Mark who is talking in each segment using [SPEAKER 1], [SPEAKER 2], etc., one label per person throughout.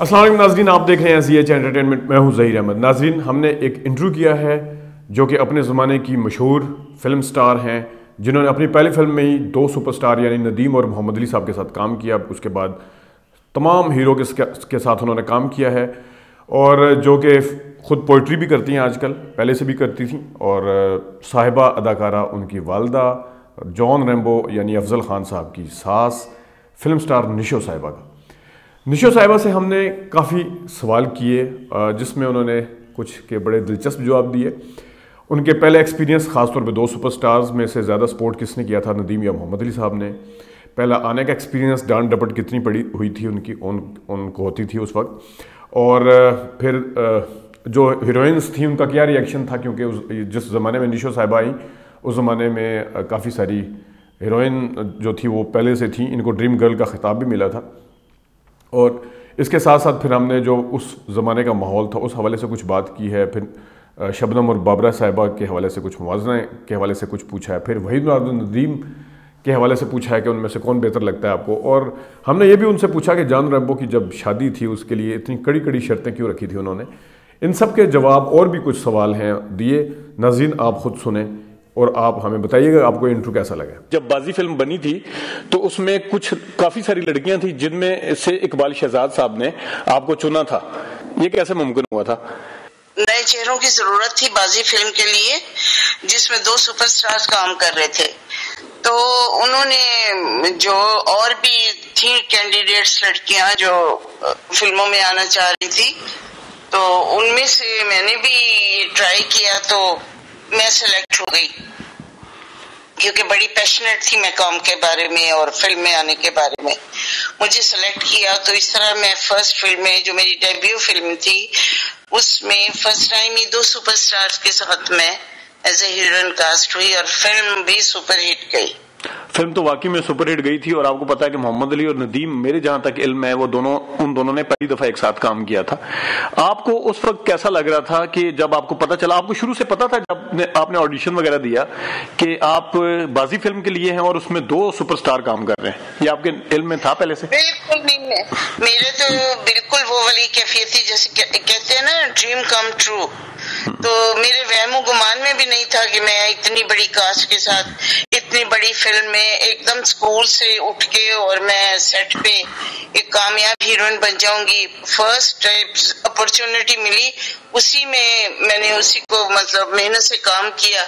[SPEAKER 1] السلام علیکم ناظرین، آپ دیکھ رہے ہیں سی ایچ انٹرٹینمنٹ، میں ہوں ظہیر احمد۔ ناظرین، ہم نے ایک انٹرویو کیا ہے جو کہ اپنے زمانے کی مشہور فلم سٹار ہیں، جنہوں نے اپنی پہلی فلم میں ہی دو سپر سٹار یعنی ندیم اور محمد علی صاحب کے ساتھ کام کیا۔ اس کے بعد تمام ہیرو کے ساتھ انہوں نے کام کیا ہے، اور جو کہ خود پوئٹری بھی کرتی ہیں آج کل، پہلے سے بھی کرتی تھیں، اور صاحبہ اداکارہ ان کی والدہ جان ریمبو یعنی افضل خان صاحب کی ساس فلم سٹار نشو صاحبہ کا۔ نشو صاحبہ سے ہم نے کافی سوال کیے، جس میں انہوں نے کچھ کے بڑے دلچسپ جواب دیے۔ ان کے پہلے ایکسپیرینس، خاص طور پہ دو سپر سٹارز میں سے زیادہ سپورٹ کس نے کیا تھا، ندیم یا محمد علی صاحب نے؟ پہلا آنے کا ایکسپیرینس، ڈانٹ ڈپٹ کتنی پڑی ہوئی تھی ان کو ہوتی تھی اس وقت، اور پھر جو ہیروئنس تھیں ان کا کیا ریئیکشن تھا، کیونکہ جس زمانے میں نشو صاحبہ آئیں اس زمانے میں کافی ساری ہیروئن جو تھی وہ پہلے سے تھیں، ان کو ڈریم گرل کا خطاب بھی ملا تھا۔ اور اس کے ساتھ ساتھ پھر ہم نے جو اس زمانے کا ماحول تھا اس حوالے سے کچھ بات کی ہے، پھر شبنم اور بابرہ صاحبہ کے حوالے سے کچھ موازنہ کے حوالے سے کچھ پوچھا ہے، پھر وحید مراد ندیم کے حوالے سے پوچھا ہے کہ ان میں سے کون بہتر لگتا ہے آپ کو، اور ہم نے یہ بھی ان سے پوچھا کہ جان ریمبو کی جب شادی تھی اس کے لیے اتنی کڑی کڑی شرطیں کیوں رکھی تھی انہوں نے۔ ان سب کے جواب اور بھی کچھ سوال ہیں دیے۔ ناظرین، آپ خود سنیں اور آپ ہمیں بتائیے گا آپ کو انٹرو کیسا لگا۔
[SPEAKER 2] جب بازی فلم بنی تھی تو اس میں کافی ساری لڑکیاں تھیں، جن میں سے اقبال شہزاد صاحب نے آپ کو چنا تھا، یہ کیسے ممکن ہوا تھا؟
[SPEAKER 3] نئے چہروں کی ضرورت تھی بازی فلم کے لیے، جس میں دو سپر سٹارز کام کر رہے تھے، تو انہوں نے جو اور بھی تھیں کینڈیڈیٹس لڑکیاں جو فلموں میں آنا چاہ رہی تھی، تو ان میں سے میں نے بھی ٹرائی کیا، تو میں سلیکٹ ہو گئی، کیونکہ بڑی پیشنیٹ تھی میں کام کے بارے میں اور فلم میں آنے کے بارے میں، مجھے سلیکٹ کیا۔ تو اس طرح میں فرسٹ فلم میں، جو میری ڈیبیو فلم تھی، اس میں فرسٹ ٹائم ہی دو سپر سٹارز کے ساتھ میں ایز اے ہیروئن کاسٹ ہوئی، اور فلم بھی سپر ہٹ گئی۔
[SPEAKER 2] فلم تو واقعی میں سپر ہٹ گئی تھی، اور آپ کو پتا ہے کہ محمد علی اور ندیم، میرے جہاں تک علم ہے، وہ ان دونوں نے پہلی دفعہ ایک ساتھ کام کیا تھا۔ آپ کو اس وقت کیسا لگ رہا تھا کہ جب آپ کو پتا چلا؟ آپ کو شروع سے پتا تھا جب آپ نے آڈیشن وغیرہ دیا کہ آپ بازی فلم کے لیے ہیں اور اس میں دو سپر سٹار کام کر رہے ہیں؟ یہ آپ کے علم میں تھا پہلے سے؟
[SPEAKER 3] بالکل نہیں، میرے تو بالکل وہ والی کیفیت تھی جیسے کہتے ہیں نا ڈریم کم ٹرو، تو میرے وہم و گمان میں بھی نہیں تھا کہ میں اتنی بڑی کاسٹ کے ساتھ اتنی بڑی فلم میں ایک دم اسکول سے اٹھ کے اور میں سیٹ پہ ایک کامیاب ہیروئن بن جاؤں گی۔ فرسٹ اپرچونٹی ملی، اسی میں نے اسی کو مطلب محنت سے کام کیا،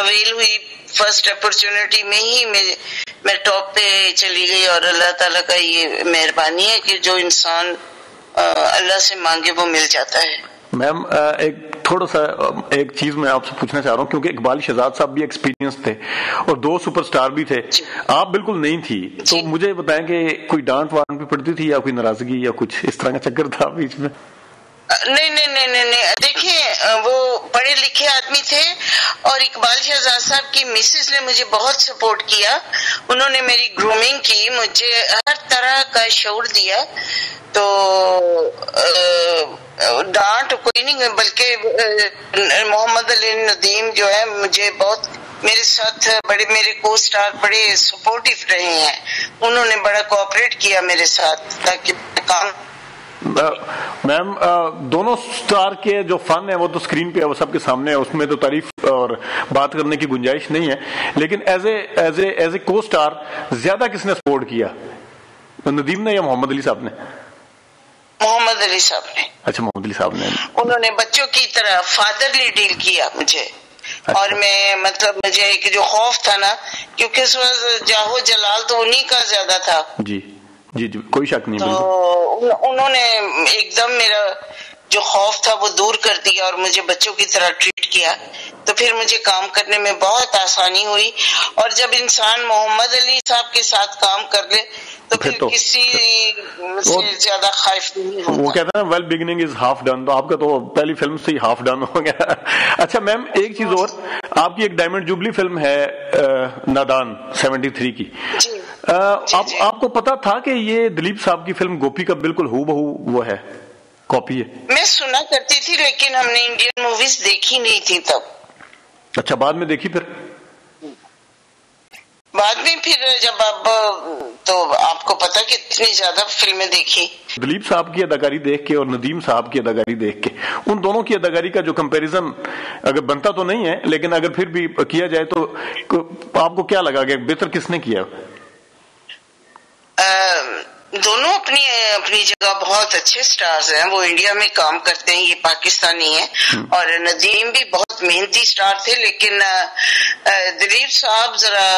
[SPEAKER 3] اویل ہوئی، فرسٹ اپرچونٹی میں ہی میں ٹاپ پہ چلی گئی، اور اللہ تعالیٰ کا یہ مہربانی ہے کہ جو انسان اللہ سے مانگے وہ مل جاتا ہے۔
[SPEAKER 2] میم، تھوڑا سا ایک چیز میں آپ سے پوچھنا چاہ رہا ہوں، کیونکہ اقبال شہزاد صاحب بھی ایکسپیرینس تھے اور دو سپر سٹار بھی تھے، آپ بالکل نہیں تھی، تو مجھے بتائیں کہ کوئی ڈانٹ وانٹ بھی پڑتی تھی یا کوئی ناراضگی یا کچھ اس طرح کا چکر تھا بیچ میں؟
[SPEAKER 3] نہیں، دیکھیں وہ پڑھے لکھے آدمی تھے، اور اقبال شہزاد صاحب کی مسز نے مجھے بہت سپورٹ کیا، انہوں نے میری گرومنگ کی، مجھے ہر طرح کا شعور دیا، تو ڈانٹ کوئی نہیں، بلکہ محمد علی ندیم جو ہے مجھے بہت، میرے ساتھ بڑے، میرے کو سٹار بڑے سپورٹیو رہے ہیں، انہوں نے بڑا کوآپریٹ کیا میرے ساتھ تاکہ کام۔
[SPEAKER 2] میم، دونوں سٹار کے جو فن ہے وہ تو اسکرین پہ ہے، وہ سب کے سامنے ہے، اس میں تو تعریف اور بات کرنے کی گنجائش نہیں ہے، لیکن ایز اے کو سٹار زیادہ کس نے سپورٹ کیا، ندیم نے یا محمد علی صاحب نے؟
[SPEAKER 3] محمد علی صاحب نے۔
[SPEAKER 2] اچھا، محمد علی صاحب نے، انہوں
[SPEAKER 3] نے بچوں کی طرح فادرلی ڈیل کیا مجھے، اور میں مطلب مجھے ایک جو خوف تھا نا، کیونکہ اس وقت جاہو جلال تو انہی کا زیادہ تھا،
[SPEAKER 2] جی جی جی، کوئی شک نہیں،
[SPEAKER 3] تو انہوں نے ایک دم میرا جو خوف تھا وہ دور کر دیا اور مجھے بچوں کی طرح ٹریٹ کیا، تو پھر مجھے کام کرنے میں بہت آسانی ہوئی، اور جب انسان محمد علی صاحب کے ساتھ کام کر لے تو پھر کسی سے زیادہ خائف نہیں ہوتا۔
[SPEAKER 2] وہ کہتے ہیں well beginning is half done, تو آپ کا تو پہلی فلم سے ہی ہاف ڈن ہو گیا۔ اچھا میم، ایک چیز اور، آپ کی ایک ڈائمنڈ جوبلی فلم ہے نادان 73 کی، آپ کو پتا تھا کہ یہ دلیپ صاحب کی فلم گوپی کا بالکل ہو بہو وہ ہے، کاپی ہے؟
[SPEAKER 3] میں سنا کرتی تھی، لیکن ہم نے انڈین موویز دیکھی نہیں تھی تب۔
[SPEAKER 2] اچھا، بعد میں دیکھی؟ پھر
[SPEAKER 3] بعد میں پھر جب اب تو آپ کو پتا کہ اتنی زیادہ فلمیں دیکھی.
[SPEAKER 2] دلیپ صاحب کی اداکاری دیکھ کے اور ندیم صاحب کی اداکاری دیکھ کے ان دونوں کی اداکاری کا جو کمپیریزن اگر بنتا تو نہیں ہے لیکن اگر پھر بھی کیا جائے تو آپ کو کیا لگا کہ بہتر کس نے کیا؟
[SPEAKER 3] دونوں اپنی اپنی جگہ بہت اچھے سٹارز ہیں. وہ انڈیا میں کام کرتے ہیں, یہ پاکستانی ہیں. اور ندیم بھی بہت محنتی سٹار تھے, لیکن دلیپ صاحب ذرا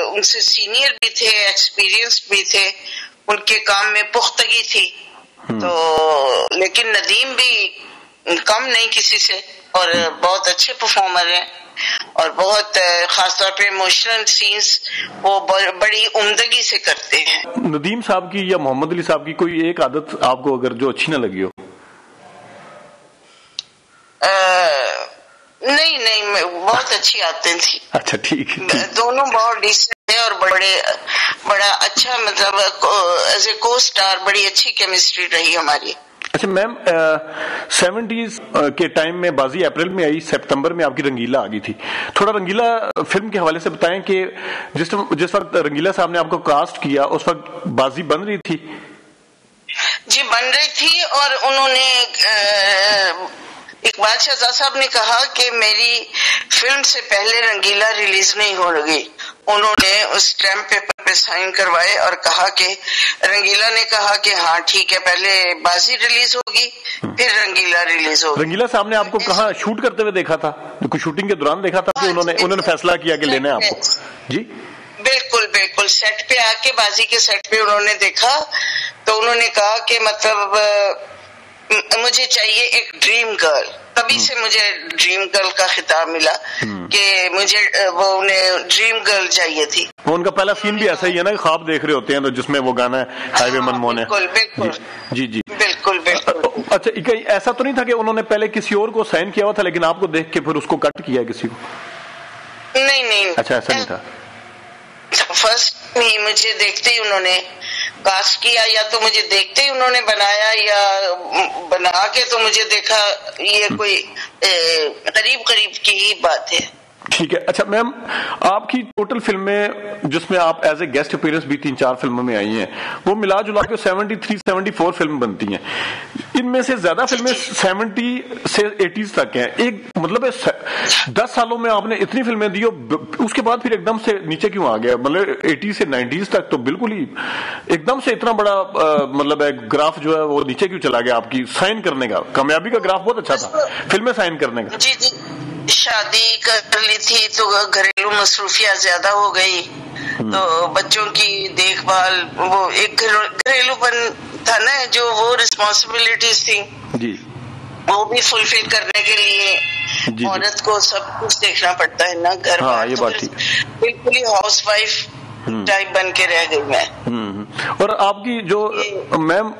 [SPEAKER 3] ان سے سینئر بھی تھے, ایکسپیرینس بھی تھے, ان کے کام میں پختگی تھی. تو لیکن ندیم بھی کم نہیں کسی سے, اور بہت اچھے پرفارمر ہیں, اور بہت خاص طور پہ ایموشنل سینز وہ بڑی عمدگی سے کرتے ہیں.
[SPEAKER 2] ندیم صاحب کی یا محمد علی صاحب کی کوئی ایک عادت آپ کو اگر جو اچھی نہ لگی ہو؟
[SPEAKER 3] نہیں, بہت اچھی عادتیں تھی.
[SPEAKER 2] اچھا ٹھیک ہے.
[SPEAKER 3] دونوں بہت ڈیسنٹ ہے اور بڑا اچھا, مطلب ایز اے کو اسٹار بڑی اچھی کیمسٹری رہی ہماری.
[SPEAKER 2] اچھا میم, 70s کے ٹائم میں بازی اپریل میں آئی, سپتمبر میں آپ کی رنگیلا آ گئی تھی. تھوڑا رنگیلا فلم کے حوالے سے بتائیں کہ جس وقت رنگیلا صاحب نے آپ کو کاسٹ کیا اس وقت بازی بن رہی تھی؟
[SPEAKER 3] جی بن رہی تھی, اور انہوں نے اقبال شہزاد صاحب نے کہا کہ میری فلم سے پہلے رنگیلا ریلیز نہیں ہو رہی. انہوں نے اس اسٹیمپ پیپر پہ سائن کروائے اور کہا کہ رنگیلا نے کہا کہ ہاں ٹھیک ہے, پہلے بازی ریلیز ہوگی پھر رنگیلا ریلیز ہوگی.
[SPEAKER 2] رنگیلا صاحب نے آپ کو کہاں شوٹ کرتے ہوئے دیکھا تھا؟ کوئی شوٹنگ کے دوران دیکھا تھا کہ انہوں نے فیصلہ کیا کہ لینا ہے آپ کو؟ جی
[SPEAKER 3] بالکل سیٹ پہ آ کے, بازی کے سیٹ پہ انہوں نے دیکھا تو انہوں نے کہا کہ مطلب مجھے چاہیے ایک ڈریم گرل. تبھی سے مجھے ڈریم گرل کا خطاب ملا کہ مجھے وہ انہیں ڈریم گرل چاہیے تھی.
[SPEAKER 2] ان کا پہلا سین بھی ایسا ہی ہے نا, خواب دیکھ رہے ہوتے ہیں تو جس میں وہ گانا ہے ہائی وے من مونے. جی بالکل. اچھا ایسا تو نہیں تھا کہ انہوں نے پہلے کسی اور کو سائن کیا ہوا تھا لیکن آپ کو دیکھ کے پھر اس کو کٹ کیا کسی کو؟
[SPEAKER 3] نہیں.
[SPEAKER 2] اچھا ایسا نہیں تھا.
[SPEAKER 3] فرسٹ نہیں, مجھے دیکھتے ہی انہوں نے کاسٹ کیا, یا تو مجھے دیکھتے ہی انہوں نے بنایا یا بنا کے تو مجھے دیکھا. یہ کوئی قریب کی ہی بات ہے.
[SPEAKER 2] ٹھیک ہے. اچھا میم, آپ کی ٹوٹل فلمیں جس میں آپ ایز اے گیسٹ اپیئرنس بھی 3-4 فلموں میں آئی ہیں وہ ملا جلا کے 73-74 فلم بنتی ہیں. ان میں سے زیادہ فلمیں 70 سے 80s تک ہیں. ایک مطلب 10 سالوں میں آپ نے اتنی فلمیں دی, اس کے بعد پھر ایک دم سے نیچے کیوں آ گیا؟ مطلب 80 سے 90s تک تو بالکل ہی ایک دم سے اتنا بڑا مطلب گراف جو ہے وہ نیچے کیوں چلا گیا؟ آپ کی سائن کرنے کا کامیابی کا گراف بہت اچھا تھا, فلمیں سائن کرنے کا.
[SPEAKER 3] جی شادی کر لی تھی تو گھریلو مصروفیات زیادہ ہو گئی, تو بچوں کی دیکھ بھال, وہ ایک گھریلو پن تھا نا, جو وہ رسپانسبلٹیز تھی
[SPEAKER 2] جی
[SPEAKER 3] وہ بھی فلفل کرنے کے لیے عورت کو سب کچھ دیکھنا پڑتا ہے نا, گھر بالکل ہی ہاؤس وائف ٹائپ بن کے رہ گئی میں.
[SPEAKER 2] اور آپ کی جو میم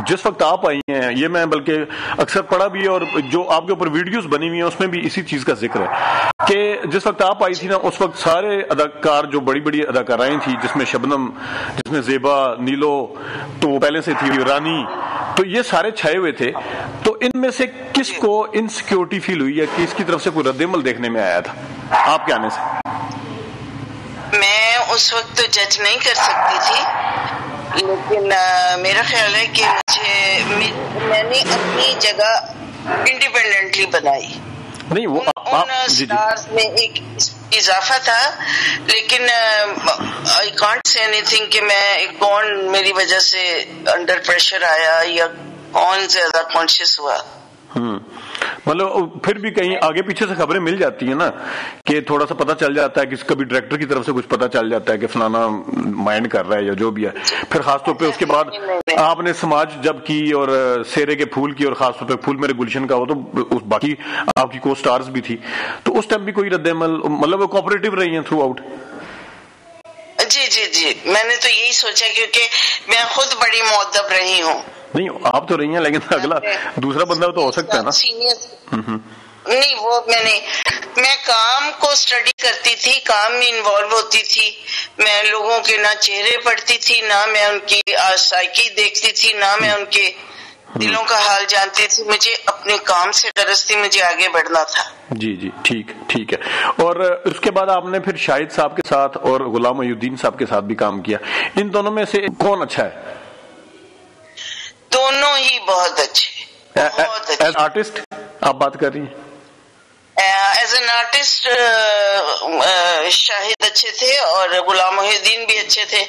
[SPEAKER 2] جس وقت آپ آئی ہیں, یہ میں بلکہ اکثر پڑھا بھی ہے اور جو آپ کے اوپر ویڈیوز بنی ہوئی ہیں اس میں بھی اسی چیز کا ذکر ہے کہ جس وقت آپ آئی تھی نا اس وقت سارے اداکار جو بڑی اداکارائیں تھیں, جس میں شبنم, جس میں زیبا, نیلو تو وہ پہلے سے تھی, رانی, تو یہ سارے چھائے ہوئے تھے. تو ان میں سے کس کو انسیکیورٹی فیل ہوئی ہے کہ اس کی طرف سے کوئی رد عمل دیکھنے میں آیا تھا آپ کے آنے سے؟
[SPEAKER 3] میں اس وقت تو جج نہیں کر سکتی تھی, لیکن میرا خیال ہے کہ میں نے اپنی جگہ انڈیپینڈنٹلی بنائی.
[SPEAKER 2] نہیں وہ
[SPEAKER 3] ان سٹارز میں ایک اضافہ تھا, لیکن I can't say any thing کہ میں کون میری وجہ سے انڈر پریشر آیا یا کون زیادہ کانشیس ہوا.
[SPEAKER 2] مطلب پھر بھی کہیں آگے پیچھے سے خبریں مل جاتی ہیں نا کہ تھوڑا سا پتہ چل جاتا ہے کہ کبھی ڈائریکٹر کی طرف سے کچھ پتہ چل جاتا ہے کہ فلانا مائنڈ کر رہا ہے یا جو بھی ہے. پھر خاص طور پہ اس کے بعد آپ نے سماج جب کی اور سیرے کے پھول کی, اور خاص طور پہ پھول میرے گلشن کا, وہ تو باقی آپ کی کو سٹارز بھی تھی, تو اس ٹائم بھی کوئی رد عمل مطلب وہ کوآپریٹو رہی ہیں تھرو آؤٹ؟
[SPEAKER 3] جی میں نے تو یہی سوچا کیونکہ میں خود بڑی مؤدب رہی ہوں.
[SPEAKER 2] نہیں آپ تو رہی ہیں لیکن اگلا دوسرا بندہ تو ہو سکتا ہے نا.
[SPEAKER 3] نہیں وہ میں کام کو اسٹڈی کرتی تھی, کام میں انوالو ہوتی تھی, میں لوگوں کے نہ چہرے پڑھتی تھی, نہ میں ان کی سائیکی دیکھتی تھی, نہ میں ان کے دلوں کا حال جانتی تھی, مجھے اپنے کام سے غرض تھی, مجھے آگے بڑھنا تھا.
[SPEAKER 2] جی جی ٹھیک ہے. اور اس کے بعد آپ نے پھر شاہد صاحب کے ساتھ اور غلام محی الدین صاحب کے ساتھ بھی کام کیا. ان دونوں میں سے کون اچھا ہے؟
[SPEAKER 3] دونوں ہی بہت اچھے.
[SPEAKER 2] ایز آرٹسٹ آپ بات کر رہی ہیں؟
[SPEAKER 3] ایز این آرٹسٹ شاہد اچھے تھے اور غلام محی الدین بھی اچھے تھے.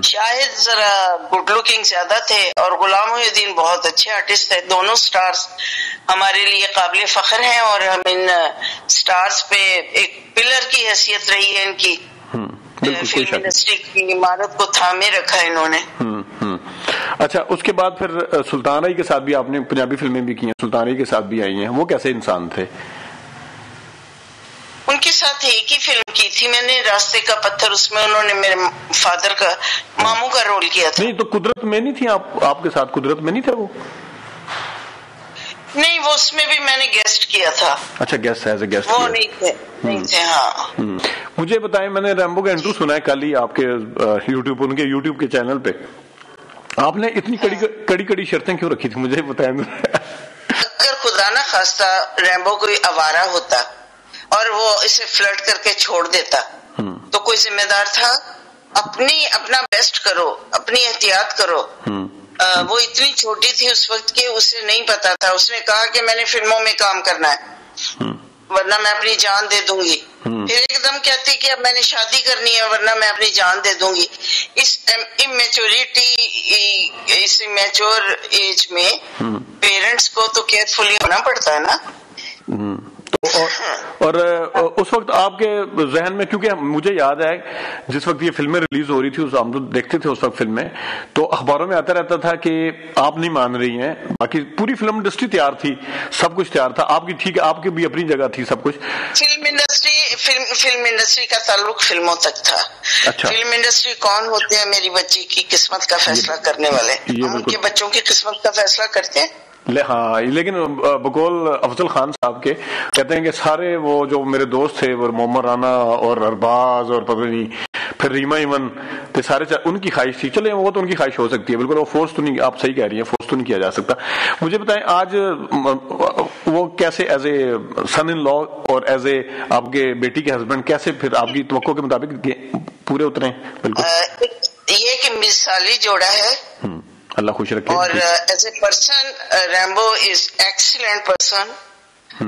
[SPEAKER 3] شاہد ذرا گڈ لکنگ زیادہ تھے اور غلام محی الدین بہت اچھے آرٹسٹ تھے. دونوں سٹارز ہمارے لیے قابل فخر ہیں اور ہم ان سٹارز پہ ایک پلر کی حیثیت رہی ہے ان کی. فلم انڈسٹری کی عمارت کو تھامے رکھا انہوں نے.
[SPEAKER 2] اچھا, اس کے بعد پھر سلطان رائی کے ساتھ بھی آپ نے پنجابی فلمیں بھی کی ہیں, سلطان رائی کے ساتھ بھی آئی ہیں. وہ کیسے انسان تھے؟
[SPEAKER 3] ان کے ساتھ ایک ہی فلم کی تھی میں نے, راستے کا پتھر. اس میں انہوں نے میرے فادر کا ماموں کا رول کیا تھا.
[SPEAKER 2] نہیں تو قدرت میں نہیں تھی آپ کے ساتھ؟ قدرت میں نہیں تھا وہ؟
[SPEAKER 3] نہیں, وہ اس میں بھی میں نے گیسٹ کیا تھا.
[SPEAKER 2] اچھا, گیسٹ ایز اے گیسٹ
[SPEAKER 3] وہ نہیں تھے. ہاں,
[SPEAKER 2] مجھے بتائیں, میں نے ریمبو کا انٹرو سنا ہے کل ہی آپ کے یوٹیوب, ان کے یوٹیوب کے چینل پہ. آپ نے اتنی کڑی شرطیں کیوں رکھی تھی, مجھے بتائیں.
[SPEAKER 3] اگر خدا نہ خواستہ ریمبو کوئی آوارہ ہوتا اور وہ اسے فلرٹ کر کے چھوڑ دیتا تو کوئی ذمہ دار تھا؟ اپنا بیسٹ کرو, اپنی احتیاط کرو. وہ اتنی چھوٹی تھی اس وقت کہ اسے نہیں پتا تھا. اس نے کہا کہ میں نے فلموں میں کام کرنا ہے ورنہ میں اپنی جان دے دوں گی. پھر ایک دم کہتی کہ اب میں نے شادی کرنی ہے ورنہ میں اپنی جان دے دوں گی. اس میچور ایج میں پیرنٹس کو تو کیئرفلی ہونا پڑتا ہے نا.
[SPEAKER 2] اور اس وقت آپ کے ذہن میں, کیونکہ مجھے یاد ہے جس وقت یہ فلمیں ریلیز ہو رہی تھی ہم لوگ دیکھتے تھے اس وقت فلمیں, تو اخباروں میں آتا رہتا تھا کہ آپ نہیں مان رہی ہیں. باقی پوری فلم انڈسٹری تیار تھی, سب کچھ تیار تھا. آپ کی ٹھیک ہے, آپ کی بھی اپنی جگہ تھی سب کچھ.
[SPEAKER 3] فلم انڈسٹری کا تعلق فلموں تک تھا.
[SPEAKER 2] اچھا,
[SPEAKER 3] فلم انڈسٹری کون ہوتے ہیں؟ میری بچی کی قسمت کا فیصلہ کرنے والے. ان کے بچوں کی قسمت کا فیصلہ کرتے ہیں.
[SPEAKER 2] ہاں, لیکن بقول افضل خان صاحب کے کہتے ہیں کہ سارے وہ جو میرے دوست تھے, وہ محمد رانا اور ارباز اور پتہ نہیں پھر ریما ایمن, تو سارے ان کی خواہش تھی. چلے وہ تو ان کی خواہش ہو سکتی ہے, بالکل وہ فورس تو نہیں, آپ صحیح کہہ رہی ہیں, فورس تو نہیں کیا جا سکتا. مجھے بتائیں آج وہ کیسے ایز اے سن ان لا اور ایز اے آپ کے بیٹی کے ہسبینڈ کیسے پھر آپ کی توقع کے مطابق پورے اترے ہیں؟ بالکل
[SPEAKER 3] یہ کہ مثالی جوڑا ہے,
[SPEAKER 2] اللہ خوش رکھے.
[SPEAKER 3] اور as a person Rambo is excellent person,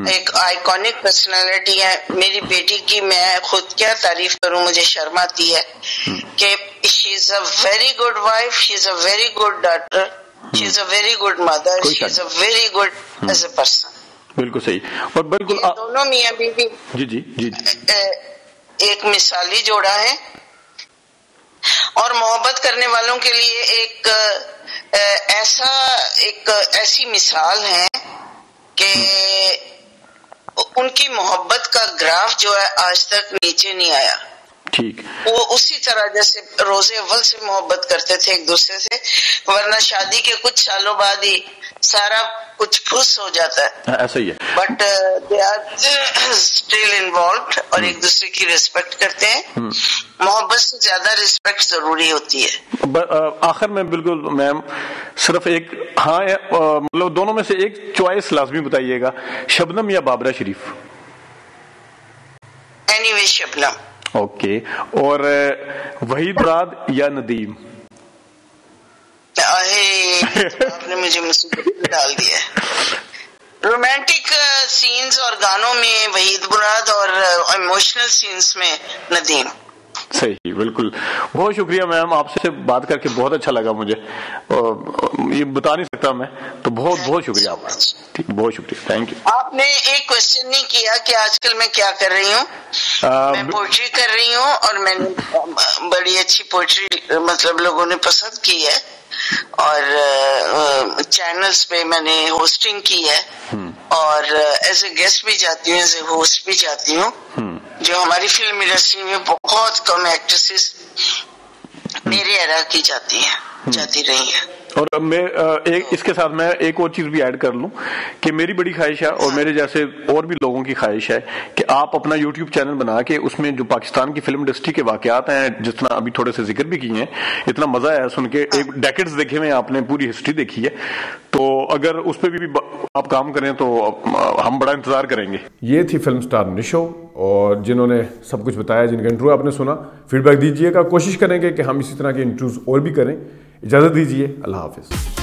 [SPEAKER 3] ایک آئیکونک پرسنالٹی ہے. میری بیٹی کی میں خود کیا تعریف کروں, مجھے شرم آتی ہے کہ she is a very good wife, she is a very good daughter, she is a very good mother, she is a very good as a person.
[SPEAKER 2] بالکل صحیح. اور بالکل
[SPEAKER 3] دونوں میاں بیوی
[SPEAKER 2] جی
[SPEAKER 3] ایک مثالی جوڑا ہے اور محبت کرنے والوں کے لیے ایک ایسی مثال ہے کہ ان کی محبت کا گراف جو ہے آج تک نیچے نہیں آیا.
[SPEAKER 2] ٹھیک,
[SPEAKER 3] وہ اسی طرح جیسے روز اول سے محبت کرتے تھے ایک دوسرے سے, ورنہ شادی کے کچھ سالوں بعد ہی سارا کچھ پھس ہو جاتا ہے.
[SPEAKER 2] ایسا ہی ہے.
[SPEAKER 3] But they are still involved اور ایک دوسرے کی ریسپیکٹ کرتے ہیں. محبت سے زیادہ ریسپیکٹ ضروری ہوتی ہے.
[SPEAKER 2] آخر میں بالکل میم صرف ایک مطلب دونوں میں سے ایک چوائس لازمی بتائیے گا, شبنم یا بابرہ شریف؟
[SPEAKER 3] اینی وے شبنم.
[SPEAKER 2] اوکے. اور وحید مراد یا ندیم؟
[SPEAKER 3] آپ نے مجھے مصیبت میں ڈال دیا ہے. رومانٹک سینز اور گانوں میں وحید مراد اور ایموشنل سینز میں ندیم.
[SPEAKER 2] صحیح, بالکل. بہت شکریہ میم, آپ سے بات کر کے بہت اچھا لگا مجھے, یہ بتا نہیں سکتا میں, تو بہت بہت شکریہ آپ کا, بہت شکریہ, تھینک یو.
[SPEAKER 3] آپ نے ایک کوشچن نہیں کیا کہ آج کل میں کیا کر رہی ہوں. میں پوئٹری کر رہی ہوں اور میں نے بڑی اچھی پوئٹری مطلب لوگوں نے پسند کی ہے, اور چینلز پہ میں نے ہوسٹنگ کی ہے, اور ایز اے گیسٹ بھی جاتی ہوں, ایز اے ہوسٹ بھی جاتی ہوں, جو ہماری فلم انڈسٹری میں بہت کم ایکٹریسز میرے ایرا کی جاتی رہی ہیں.
[SPEAKER 2] اور میں اس کے ساتھ میں ایک اور چیز بھی ایڈ کر لوں کہ میری بڑی خواہش ہے اور میرے جیسے اور بھی لوگوں کی خواہش ہے کہ آپ اپنا یوٹیوب چینل بنا کے اس میں جو پاکستان کی فلم انڈسٹری کے واقعات ہیں جس طرح ابھی تھوڑے سے ذکر بھی کیے ہیں, اتنا مزہ آیا سن کے, ایک ڈیکڈز دیکھے ہوئے آپ نے, پوری ہسٹری دیکھی ہے, تو اگر اس پہ بھی آپ کام کریں تو ہم بڑا انتظار کریں گے.
[SPEAKER 1] یہ تھی فلم سٹار نشو, اور جنہوں نے سب کچھ بتایا, جن کا انٹرو آپ نے سنا, فیڈ بیک دیجیے گا, کوشش کریں گے کہ ہم اسی طرح کے انٹروز اور بھی کریں. اجازت دیجیے, اللہ حافظ.